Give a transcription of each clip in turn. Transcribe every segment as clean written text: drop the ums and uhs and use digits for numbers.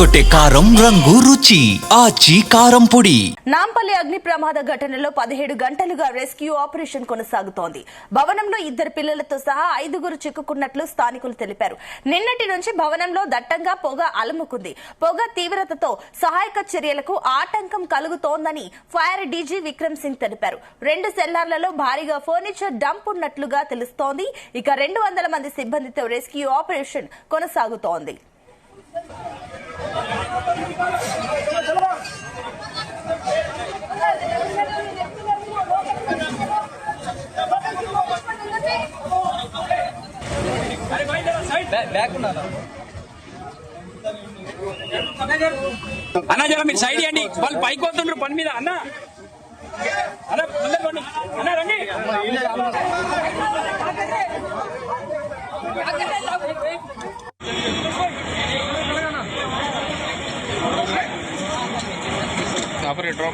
అదరగొట్టే కారం రంగు రుచి ఆచి కారం పొడి. నాంపల్లి అగ్ని ప్రమాద ఘటనలో 17 గంటలుగా రెస్క్యూ ఆపరేషన్ కొనసాగుతోంది. భవనంలో 2 పిల్లలతో సహా 5గురు చిక్కుకున్నట్లు స్థానికులు తెలిపారు. నిన్నటి నుంచి భవనంలో దట్టంగా పొగ అలుముకుంది. పొగ తీవ్రతతో సహాయక చర్యలకు ఆటంకం కలుగుతోందని ఫైర్ డీజీ విక్రమ్ సింగ్ తెలిపారు. 2 సెల్లార్లలో భారీగా ఫర్నిచర్ డంప్ ఉన్నట్లుగా తెలుస్తోంది. ఇక 200 మంది సిబ్బందితో రెస్క్యూ ఆపరేషన్ కొనసాగుతోంది. అన్నా జర మీరు సైడ్ ఇవ్వండి, వాళ్ళు పైకి వస్తుండ్రు పని మీద. అన్నా అన్నా అన్నా రండి. ఆపరేటర్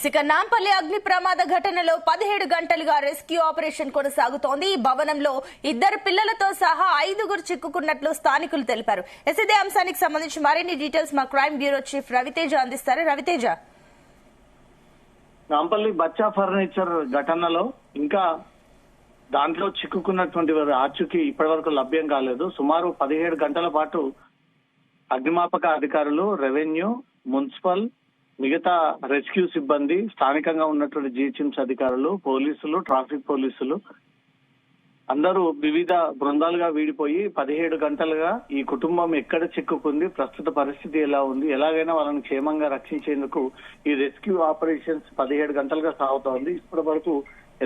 ఇక నాంపల్లి అగ్ని ప్రమాద ఘటనలో 17 గంటలుగా రెస్క్యూ ఆపరేషన్ కొనసాగుతోంది. ఈ భవనంలో 2 పిల్లలతో సహా 5గురు చిక్కుకున్నట్లు స్థానికులు తెలిపారు. ఇదే అంశానికి సంబంధించి మరిన్ని డీటెయిల్స్ మా క్రైమ్ బ్యూరో చీఫ్ రవితేజ అందిస్తారు. రవితేజ, నాంపల్లి బచ్చా ఫర్నిచర్ ఘటనలో ఇంకా దాంట్లో చిక్కుకున్నటువంటి వారి ఆచూకీ ఇప్పటి వరకు లభ్యం కాలేదు. సుమారు 17 గంటల పాటు అగ్నిమాపక అధికారులు, రెవెన్యూ, మున్సిపల్, మిగతా రెస్క్యూ సిబ్బంది, స్థానికంగా ఉన్నటువంటి జిహెచ్ఎంసీ అధికారులు, పోలీసులు, ట్రాఫిక్ పోలీసులు అందరూ వివిధ బృందాలుగా వీడిపోయి 17 గంటలుగా ఈ కుటుంబం ఎక్కడ చిక్కుకుంది, ప్రస్తుత పరిస్థితి ఎలా ఉంది, ఎలాగైనా వాళ్ళని క్షేమంగా రక్షించేందుకు ఈ రెస్క్యూ ఆపరేషన్స్ 17 గంటలుగా సాగుతోంది. ఇప్పటి వరకు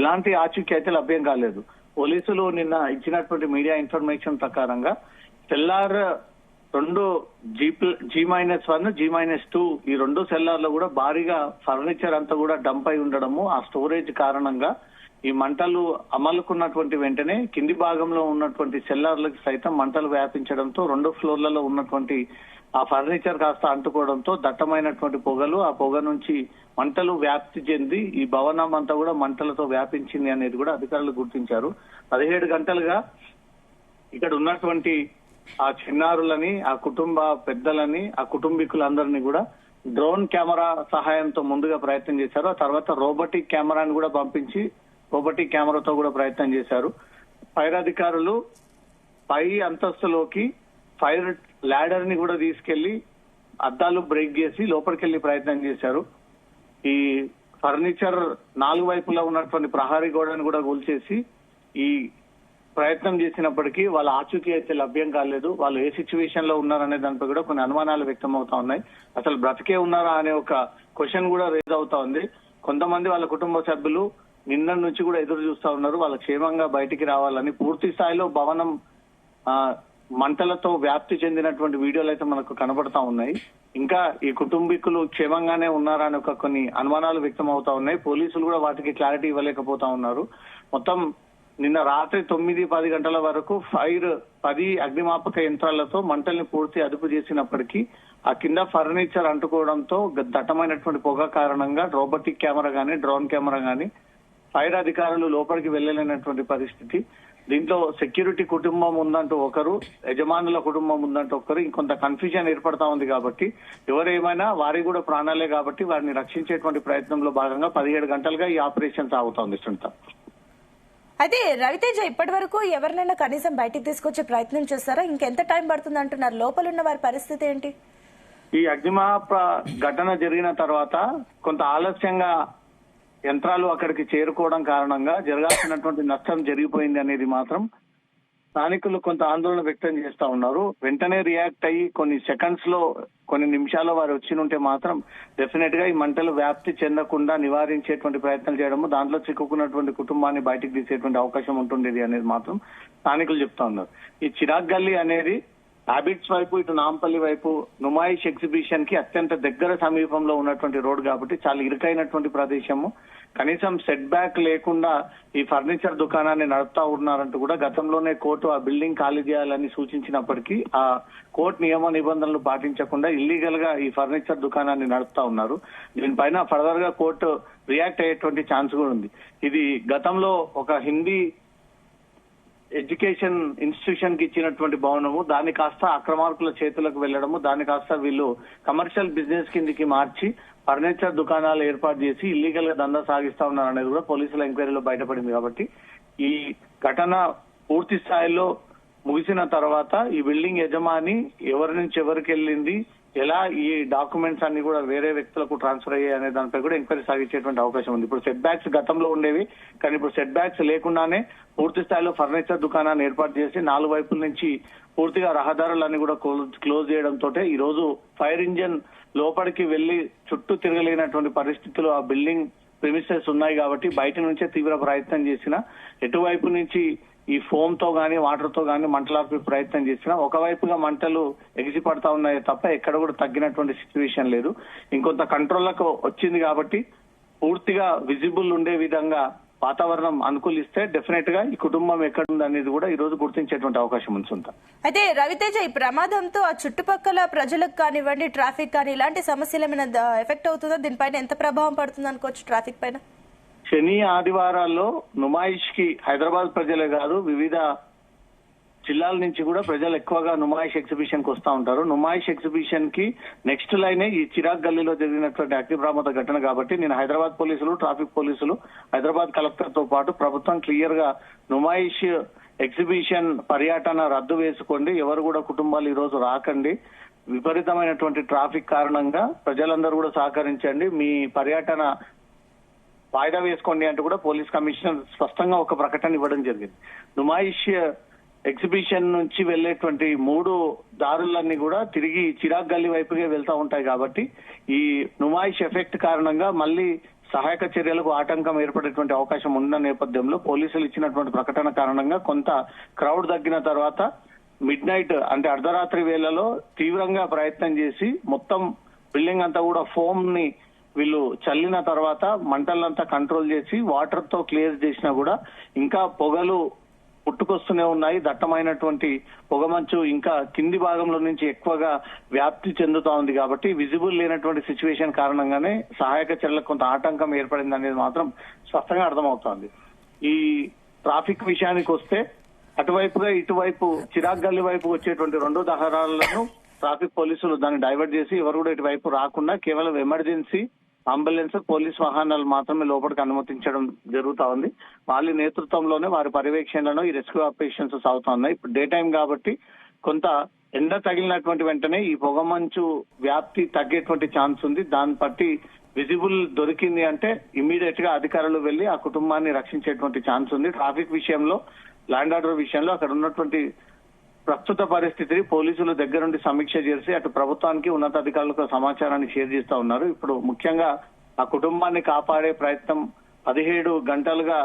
ఎలాంటి ఆచూకీ అయితే లభ్యం కాలేదు. పోలీసులు నిన్న ఇచ్చినటువంటి మీడియా ఇన్ఫర్మేషన్ ప్రకారంగా సెల్లార్ 2 G-1, G-2 ఈ 2 సెల్లార్లు కూడా భారీగా ఫర్నిచర్ అంతా కూడా డంప్ అయి ఉండడము, ఆ స్టోరేజ్ కారణంగా ఈ మంటలు అమలుకున్నటువంటి వెంటనే కింది భాగంలో ఉన్నటువంటి సెల్లార్లకు సైతం మంటలు వ్యాపించడంతో 2 ఫ్లోర్లలో ఉన్నటువంటి ఆ ఫర్నిచర్ కాస్త అంటుకోవడంతో దట్టమైనటువంటి పొగలు, ఆ పొగ నుంచి మంటలు వ్యాప్తి చెంది ఈ భవనం అంతా కూడా మంటలతో వ్యాపించింది అనేది కూడా అధికారులు గుర్తించారు. 17 గంటలుగా ఇక్కడ ఉన్నటువంటి ఆ చిన్నారులని, ఆ కుటుంబ పెద్దలని, ఆ కుటుంబీకులందరినీ కూడా డ్రోన్ కెమెరా సహాయంతో ముందుగా ప్రయత్నం చేశారు. ఆ తర్వాత రోబోటిక్ కెమెరాని కూడా పంపించి రోబోటిక్ కెమెరాతో కూడా ప్రయత్నం చేశారు. ఫైర్ అధికారులు పై అంతస్తులోకి ఫైర్ ల్యాడర్ ని కూడా తీసుకెళ్లి అద్దాలు బ్రేక్ చేసి లోపలికెళ్లి ప్రయత్నం చేశారు. ఈ ఫర్నిచర్ 4 వైపులా ఉన్నటువంటి ప్రహారీ గోడను కూడా కూల్చేసి ఈ ప్రయత్నం చేసినప్పటికీ వాళ్ళ ఆచూకీ అయితే లభ్యం కాలేదు. వాళ్ళు ఏ సిచ్యువేషన్ లో ఉన్నారనే దానిపై కూడా కొన్ని అనుమానాలు వ్యక్తం అవుతా ఉన్నాయి. అసలు బ్రతికే ఉన్నారా అనే ఒక క్వశ్చన్ కూడా రేజ్ అవుతా ఉంది. కొంతమంది వాళ్ళ కుటుంబ సభ్యులు నిన్న నుంచి కూడా ఎదురు చూస్తా ఉన్నారు వాళ్ళ క్షేమంగా బయటికి రావాలని. పూర్తి స్థాయిలో భవనం మంటలతో వ్యాప్తి చెందినటువంటి వీడియోలు అయితే మనకు కనబడతా ఉన్నాయి. ఇంకా ఈ కుటుంబీకులు క్షేమంగానే ఉన్నారా అని కొన్ని అనుమానాలు వ్యక్తం అవుతా ఉన్నాయి. పోలీసులు కూడా వాటికి క్లారిటీ ఇవ్వలేకపోతా ఉన్నారు. మొత్తం నిన్న రాత్రి 9-10 గంటల వరకు 10 అగ్నిమాపక యంత్రాలతో మంటల్ని పూర్తి అదుపు చేసినప్పటికీ ఆ కింద ఫర్నిచర్ అంటుకోవడంతో దట్టమైనటువంటి పొగ కారణంగా రోబోటిక్ కెమెరా గానీ, డ్రోన్ కెమెరా గానీ ఫైర్ అధికారులు లోపలికి వెళ్లలేనటువంటి పరిస్థితి. దీంట్లో సెక్యూరిటీ కుటుంబం ఉందంటూ ఒకరు, యజమానుల కుటుంబం ఉందంటూ ఒకరు, ఇంకొంత కన్ఫ్యూజన్ ఏర్పడతా ఉంది. కాబట్టి ఎవరేమైనా వారి కూడా ప్రాణాలే కాబట్టి వారిని రక్షించేటువంటి ప్రయత్నంలో భాగంగా 17 గంటలుగా ఈ ఆపరేషన్ సాగుతోంది. సునీత, అయితే రవితేజ, ఇప్పటి వరకు ఎవరినైనా కనీసం బయటికి తీసుకొచ్చే ప్రయత్నం చేస్తారా? ఇంకెంత టైం పడుతుంది అంటున్నారు? లోపల ఉన్న వారి పరిస్థితి ఏంటి? ఈ అగ్నిమాపక ఘటన జరిగిన తర్వాత కొంత ఆలస్యంగా యంత్రాలు అక్కడికి చేరుకోవడం కారణంగా జరగాల్సినటువంటి నష్టం జరిగిపోయింది అనేది మాత్రం స్థానికులు కొంత ఆందోళన వ్యక్తం చేస్తా ఉన్నారు. వెంటనే రియాక్ట్ అయ్యి కొన్ని సెకండ్స్ లో, కొన్ని నిమిషాల్లో వారు వచ్చినుంటే మాత్రం డెఫినెట్ గా ఈ మంటలు వ్యాప్తి చెందకుండా నివారించేటువంటి ప్రయత్నం చేయడము, దాంట్లో చిక్కుకున్నటువంటి కుటుంబాన్ని బయటికి తీసేటువంటి అవకాశం ఉంటుండేది అనేది మాత్రం స్థానికులు చెప్తా ఉన్నారు. ఈ చిరాగ్ గల్లీ అనేది హ్యాబిట్స్ వైపు ఇటు నాంపల్లి వైపు నుమాయిష్ ఎగ్జిబిషన్ కి అత్యంత దగ్గర సమీపంలో ఉన్నటువంటి రోడ్ కాబట్టి చాలా ఇరుకైనటువంటి ప్రదేశము. కనీసం సెట్ బ్యాక్ లేకుండా ఈ ఫర్నిచర్ దుకాణాన్ని నడుపుతా ఉన్నారంటూ కూడా గతంలోనే కోర్టు ఆ బిల్డింగ్ ఖాళీ చేయాలని సూచించినప్పటికీ ఆ కోర్టు నియమ నిబంధనలు పాటించకుండా ఇల్లీగల్ గా ఈ ఫర్నిచర్ దుకాణాన్ని నడుపుతా ఉన్నారు. దీనిపైన ఫర్దర్ గా కోర్టు రియాక్ట్ అయ్యేటువంటి ఛాన్స్ కూడా ఉంది. ఇది గతంలో ఒక హిందీ ఎడ్యుకేషన్ ఇన్స్టిట్యూషన్ కి ఇచ్చినటువంటి భవనము, దాన్ని కాస్త అక్రమార్కుల చేతులకు వెళ్లడము, దాన్ని కాస్త వీళ్ళు కమర్షియల్ బిజినెస్ కిందికి మార్చి ఫర్నిచర్ దుకాణాలు ఏర్పాటు చేసి ఇల్లీగల్ గా దందా సాగిస్తా ఉన్నారు అనేది కూడా పోలీసుల ఎంక్వైరీలో బయటపడింది. కాబట్టి ఈ ఘటన పూర్తి స్థాయిలో ముగిసిన తర్వాత ఈ బిల్డింగ్ యజమాని ఎవరి నుంచి ఎవరికి వెళ్ళింది, ఎలా ఈ డాక్యుమెంట్స్ అన్ని కూడా వేరే వ్యక్తులకు ట్రాన్స్ఫర్ అయ్యాయి అనే దానిపై కూడా ఎంక్వైరీ సాగించేటువంటి అవకాశం ఉంది. ఇప్పుడు సెట్ బ్యాక్స్ గతంలో ఉండేవి, కానీ ఇప్పుడు సెట్ బ్యాక్స్ లేకుండానే పూర్తి స్థాయిలో ఫర్నిచర్ దుకాణాన్ని ఏర్పాటు చేసి 4 వైపుల నుంచి పూర్తిగా రహదారులన్నీ కూడా క్లోజ్ చేయడంతో ఈ రోజు ఫైర్ ఇంజిన్ లోపలికి వెళ్లి చుట్టూ తిరగలేనటువంటి పరిస్థితులు ఆ బిల్డింగ్ ప్రిమిసెస్ ఉన్నాయి. కాబట్టి బయట నుంచే తీవ్ర ప్రయత్నం చేసిన ఎటువైపు నుంచి ఈ ఫోమ్ తో గానీ వాటర్ తో గానీ మంటలార్పే ప్రయత్నం చేసినా ఒకవైపుగా మంటలు ఎగిసిపడతా ఉన్నాయి తప్ప ఎక్కడ కూడా తగ్గినటువంటి సిచ్యువేషన్ లేదు. ఇంకొంత కంట్రోల్లకు వచ్చింది కాబట్టి పూర్తిగా విజిబుల్ ఉండే విధంగా వాతావరణం అనుకూలిస్తే డెఫినెట్ గా ఈ కుటుంబం ఎక్కడుంది అనేది కూడా ఈ రోజు గుర్తించేటువంటి అవకాశం ఉంది. అయితే రవితేజ, ఈ ప్రమాదంతో ఆ చుట్టుపక్కల ప్రజలకు కానివ్వండి, ట్రాఫిక్ కానీ ఇలాంటి సమస్యలు ఏమైనా ఎఫెక్ట్ అవుతుందో, దీనిపైన ఎంత ప్రభావం పడుతుంది అనుకోవచ్చు ట్రాఫిక్ పైన? శని ఆదివారాల్లో నుమాయిష్ కి హైదరాబాద్ ప్రజలే కాదు వివిధ జిల్లాల నుంచి కూడా ప్రజలు ఎక్కువగా నుమాయిష్ ఎగ్జిబిషన్ కి వస్తా ఉంటారు. నుమాయిష్ ఎగ్జిబిషన్ కి నెక్స్ట్ లైనే ఈ చిరాగ్ గల్లీలో జరిగినటువంటి అగ్ని ప్రమాద ఘటన. కాబట్టి నేను హైదరాబాద్ పోలీసులు, ట్రాఫిక్ పోలీసులు, హైదరాబాద్ కలెక్టర్ తో పాటు ప్రభుత్వం క్లియర్ గా నుమాయిష్ ఎగ్జిబిషన్ పర్యటన రద్దు వేసుకోండి, ఎవరు కూడా కుటుంబాలు ఈ రోజు రాకండి, విపరీతమైనటువంటి ట్రాఫిక్ కారణంగా ప్రజలందరూ కూడా సహకరించండి, మీ పర్యటన వాయిదా వేసుకోండి అంటూ కూడా పోలీస్ కమిషనర్ స్పష్టంగా ఒక ప్రకటన ఇవ్వడం జరిగింది. నుమాయిష్ ఎగ్జిబిషన్ నుంచి వెళ్లేటువంటి 3 దారులన్నీ కూడా తిరిగి చిరాగ్ గల్లీ వైపుగా వెళ్తా ఉంటాయి. కాబట్టి ఈ నుమాయిష్ ఎఫెక్ట్ కారణంగా మళ్ళీ సహాయక చర్యలకు ఆటంకం ఏర్పడేటువంటి అవకాశం ఉన్న నేపథ్యంలో పోలీసులు ఇచ్చినటువంటి ప్రకటన కారణంగా కొంత క్రౌడ్ తగ్గిన తర్వాత మిడ్ నైట్ అంటే అర్ధరాత్రి వేళలో తీవ్రంగా ప్రయత్నం చేసి మొత్తం బిల్డింగ్ అంతా కూడా ఫోమ్ ని వీళ్ళు చల్లిన తర్వాత మంటలంతా కంట్రోల్ చేసి వాటర్ తో క్లియర్ చేసినా కూడా ఇంకా పొగలు పుట్టుకొస్తూనే ఉన్నాయి. దట్టమైనటువంటి పొగమంచు ఇంకా కింది భాగంలో నుంచి ఎక్కువగా వ్యాప్తి చెందుతా ఉంది. కాబట్టి విజిబుల్ లేనటువంటి సిచ్యువేషన్ కారణంగానే సహాయక చర్యలకు కొంత ఆటంకం ఏర్పడింది అనేది మాత్రం స్పష్టంగా అర్థమవుతోంది. ఈ ట్రాఫిక్ విషయానికి వస్తే అటువైపుగా ఇటువైపు చిరాగ్ గల్లీ వైపు వచ్చేటువంటి 2 రహదారులను ట్రాఫిక్ పోలీసులు దాన్ని డైవర్ట్ చేసి ఎవరు కూడా ఇటువైపు రాకుండా కేవలం ఎమర్జెన్సీ అంబులెన్స్, పోలీస్ వాహనాలు మాత్రమే లోపలికి అనుమతించడం జరుగుతా ఉంది. వాళ్ళ నేతృత్వంలోనే వారి పర్యవేక్షణలో ఈ రెస్క్యూ ఆపరేషన్స్ సాగుతా ఉన్నాయి. ఇప్పుడు డే టైం కాబట్టి కొంత ఎండ తగిలినటువంటి వెంటనే ఈ పొగమంచు వ్యాప్తి తగ్గేటువంటి ఛాన్స్ ఉంది. దాన్ని బట్టి విజిబుల్ దొరికింది అంటే ఇమ్మీడియట్ గా అధికారులు వెళ్లి ఆ కుటుంబాన్ని రక్షించేటువంటి ఛాన్స్ ఉంది. ట్రాఫిక్ విషయంలో, ల్యాండ్ ఆర్డర్ విషయంలో అక్కడ ఉన్నటువంటి ప్రస్తుత పరిస్థితిని పోలీసులు దగ్గరుండి సమీక్ష చేసి అటు ప్రభుత్వానికి, ఉన్నతాధికారులకు సమాచారాన్ని షేర్ చేస్తా ఉన్నారు. ఇప్పుడు ముఖ్యంగా ఆ కుటుంబాన్ని కాపాడే ప్రయత్నం 17 గంటలుగా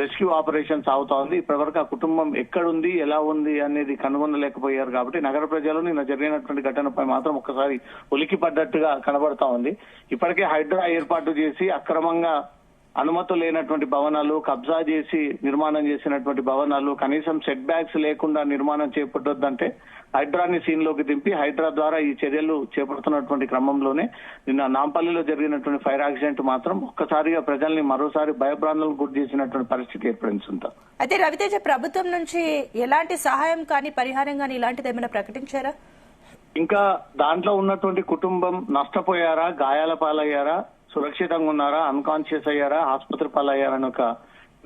రెస్క్యూ ఆపరేషన్ సాగుతా ఉంది. ఇప్పటివరకు ఆ కుటుంబం ఎక్కడుంది, ఎలా ఉంది అనేది కనుగొనలేకపోయారు. కాబట్టి నగర ప్రజలు నిన్న జరిగినటువంటి ఘటనపై మాత్రం ఒక్కసారి ఉలికి పడ్డట్టుగా కనబడతా ఉంది. ఇప్పటికే హైడ్రా ఏర్పాటు చేసి అక్రమంగా అనుమతులు లేనటువంటి భవనాలు, కబ్జా చేసి నిర్మాణం చేసినటువంటి భవనాలు, కనీసం సెట్ బ్యాక్స్ లేకుండా నిర్మాణం చేపట్టొద్దంటే హైడ్రాని సీన్ లోకి దింపి హైడ్రా ద్వారా ఈ చర్యలు చేపడుతున్నటువంటి క్రమంలోనే నిన్న నాంపల్లిలో జరిగినటువంటి ఫైర్ యాక్సిడెంట్ మాత్రం ఒక్కసారిగా ప్రజల్ని మరోసారి భయభ్రాంతులకు గురి చేసినటువంటి పరిస్థితి ఏర్పడింది. అయితే రవితేజ, ప్రభుత్వం నుంచి ఎలాంటి సహాయం కానీ, పరిహారం కానీ ఇలాంటిది ఏమైనా ప్రకటించారా? ఇంకా దాంట్లో ఉన్నటువంటి కుటుంబం నష్టపోయారా, గాయాల పాలయ్యారా, సురక్షితంగా ఉన్నారా, అన్కాన్షియస్ అయ్యారా, ఆసుపత్రి పాలయ్యారా అనే ఒక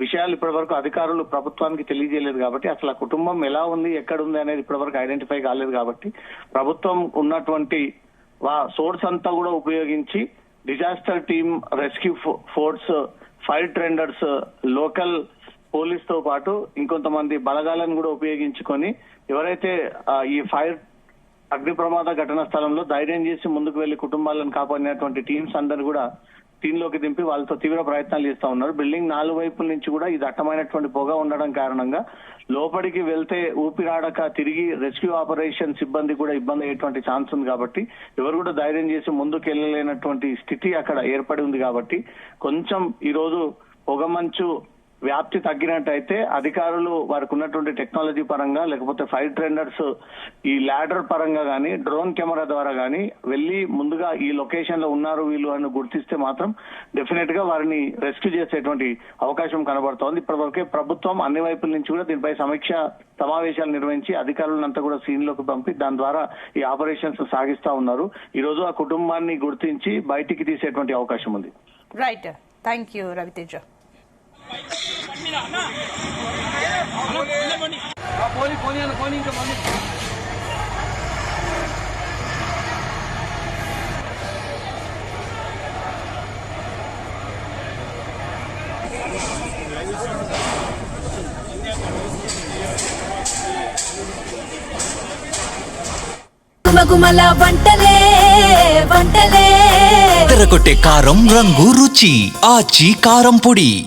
విషయాలు ఇప్పటి వరకు అధికారులు ప్రభుత్వానికి తెలియజేయలేదు. కాబట్టి అసలు ఆ కుటుంబం ఎలా ఉంది, ఎక్కడ ఉంది అనేది ఇప్పటి వరకు ఐడెంటిఫై కాలేదు. కాబట్టి ప్రభుత్వం ఉన్నటువంటి సోర్స్ అంతా కూడా ఉపయోగించి disaster team, rescue force, fire tenders, local police తో పాటు ఇంకొంతమంది బలగాలను కూడా ఉపయోగించుకొని ఎవరైతే ఈ ఫైర్ అగ్ని ప్రమాద ఘటనా స్థలంలో ధైర్యం చేసి ముందుకు వెళ్లి కుటుంబాలను కాపాడినటువంటి టీమ్స్ అందరు కూడా టీంలోకి దింపి వాళ్ళతో తీవ్ర ప్రయత్నాలు చేస్తా ఉన్నారు. బిల్డింగ్ 4 వైపుల నుంచి కూడా ఈ దట్టమైనటువంటి పొగ ఉండడం కారణంగా లోపలికి వెళ్తే ఊపిరాడక తిరిగి రెస్క్యూ ఆపరేషన్ సిబ్బంది కూడా ఇబ్బంది అయ్యేటువంటి ఛాన్స్ ఉంది కాబట్టి ఎవరు కూడా ధైర్యం చేసి ముందుకు వెళ్ళలేనటువంటి స్థితి అక్కడ ఏర్పడి ఉంది కాబట్టి కొంచెం ఈ రోజు పొగమంచు వ్యాప్తి తగ్గినట్టయితే అధికారులు వారికి ఉన్నటువంటి టెక్నాలజీ పరంగా లేకపోతే ఫైర్ ట్రెండర్స్ ఈ ల్యాడర్ పరంగా గానీ డ్రోన్ కెమెరా ద్వారా గానీ వెళ్లి ముందుగా ఈ లొకేషన్ లో ఉన్నారు వీళ్ళు అని గుర్తిస్తే మాత్రం డెఫినెట్ గా వారిని రెస్క్యూ చేసేటువంటి అవకాశం కనబడుతోంది. ఇప్పటివరకే ప్రభుత్వం అన్ని వైపుల నుంచి కూడా దీనిపై సమీక్ష సమావేశాలు నిర్వహించి అధికారులంతా కూడా సీన్ లోకి పంపి దాని ద్వారా ఈ ఆపరేషన్స్ సాగిస్తా ఉన్నారు. ఈ రోజు ఆ కుటుంబాన్ని గుర్తించి బయటికి తీసేటువంటి అవకాశం ఉంది. Right, thank you Raviteja. పని మీద అన్న పోనీ ఇంకా పోనీ. గుమగుమల వంటలే వంటలే తెరకొట్టే కారం రంగు రుచి ఆచి కారం పొడి.